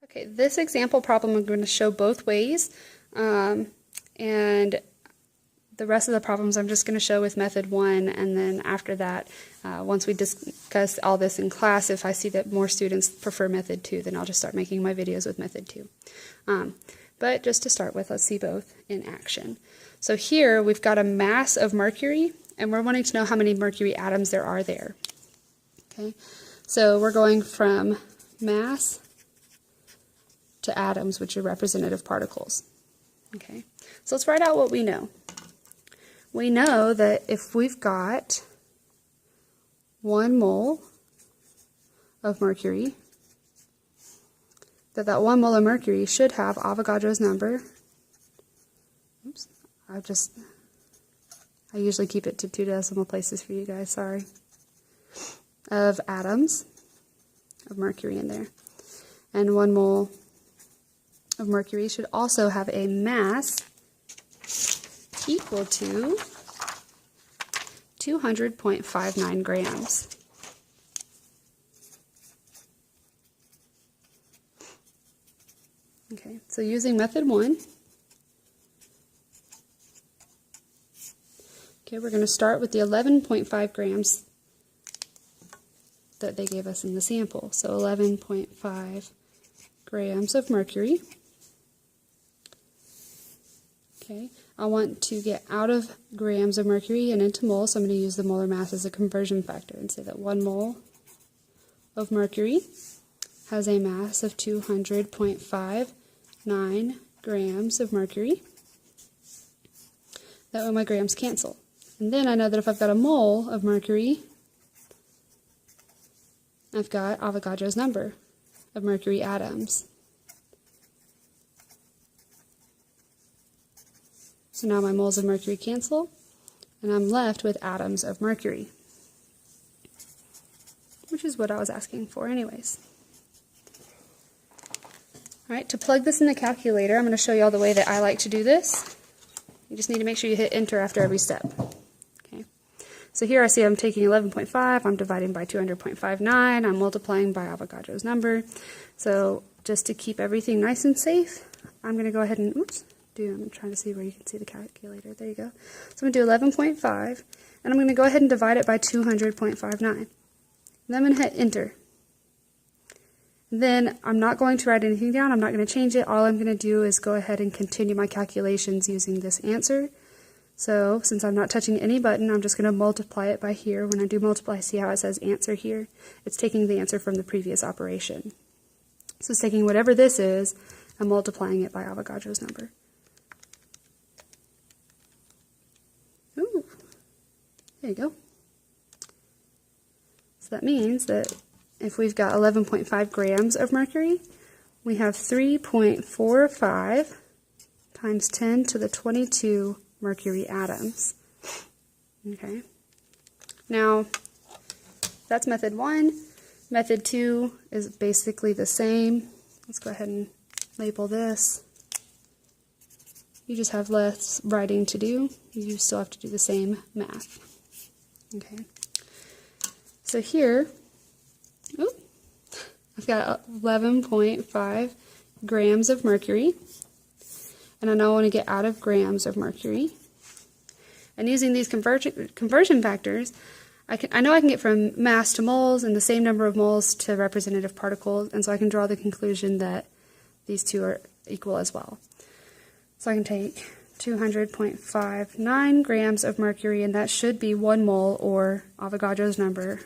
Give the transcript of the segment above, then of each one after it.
Okay, this example problem I'm going to show both ways, and the rest of the problems I'm just going to show with method 1, and then after that, once we discuss all this in class, if I see that more students prefer method 2, then I'll just start making my videos with method 2. But just to start with, let's see both in action. So here we've got a mass of mercury, and we're wanting to know how many mercury atoms there are there. Okay, so we're going from mass to atoms, which are representative particles. Okay, so let's write out what we know. We know that if we've got 1 mole of mercury, that 1 mole of mercury should have Avogadro's number. Oops, I usually keep it to 2 decimal places for you guys, sorry. Of atoms of mercury in there. And 1 mole of mercury should also have a mass equal to 200.59 grams. Okay, so using method 1, okay, we're going to start with the 11.5 grams that they gave us in the sample. So 11.5 grams of mercury. Okay, I want to get out of grams of mercury and into moles, so I'm going to use the molar mass as a conversion factor and say that 1 mole of mercury has a mass of 200.59 grams of mercury. That way my grams cancel. And then I know that if I've got a mole of mercury, I've got Avogadro's number of mercury atoms. So now my moles of mercury cancel, and I'm left with atoms of mercury, which is what I was asking for anyways. Alright, to plug this in the calculator, I'm going to show you all the way that I like to do this. You just need to make sure you hit enter after every step. Okay. So here I see I'm taking 11.5, I'm dividing by 200.59, I'm multiplying by Avogadro's number. So just to keep everything nice and safe, I'm going to go ahead and, I'm trying to see where you can see the calculator. There you go. So I'm going to do 11.5, and I'm going to go ahead and divide it by 200.59. Then I'm going to hit enter. Then I'm not going to write anything down. I'm not going to change it. All I'm going to do is go ahead and continue my calculations using this answer. So since I'm not touching any button, I'm just going to multiply it by here. When I do multiply, see how it says answer here? It's taking the answer from the previous operation. So it's taking whatever this is and multiplying it by Avogadro's number. Ooh, there you go. So that means that if we've got 11.5 grams of mercury, we have 3.45 times 10 to the 22 mercury atoms. Okay. Now, that's method 1. Method 2 is basically the same. Let's go ahead and label this. You just have less writing to do. You still have to do the same math. Okay. So here, I've got 11.5 grams of mercury, and I now want to get out of grams of mercury. And using these conversion factors, I know I can get from mass to moles and the same number of moles to representative particles, and so I can draw the conclusion that these two are equal as well. So I can take 200.59 grams of mercury, and that should be 1 mole, or Avogadro's number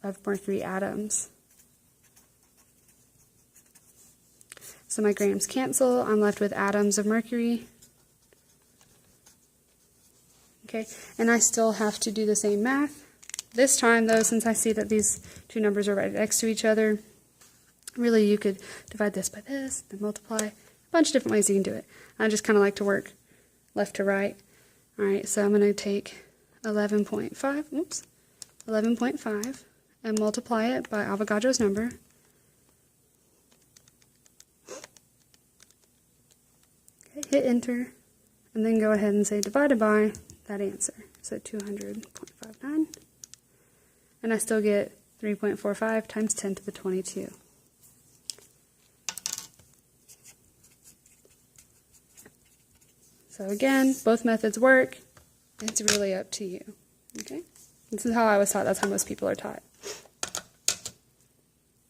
of mercury atoms. So my grams cancel. I'm left with atoms of mercury. Okay, and I still have to do the same math. This time, though, since I see that these two numbers are right next to each other, really you could divide this by this, then multiply. A bunch of different ways you can do it. I just kind of like to work left to right. Alright, so I'm going to take 11.5, and multiply it by Avogadro's number. Okay, hit enter, and then go ahead and say divided by that answer. So 200.59, and I still get 3.45 times 10 to the 22. So again, both methods work. It's really up to you. Okay? This is how I was taught. That's how most people are taught.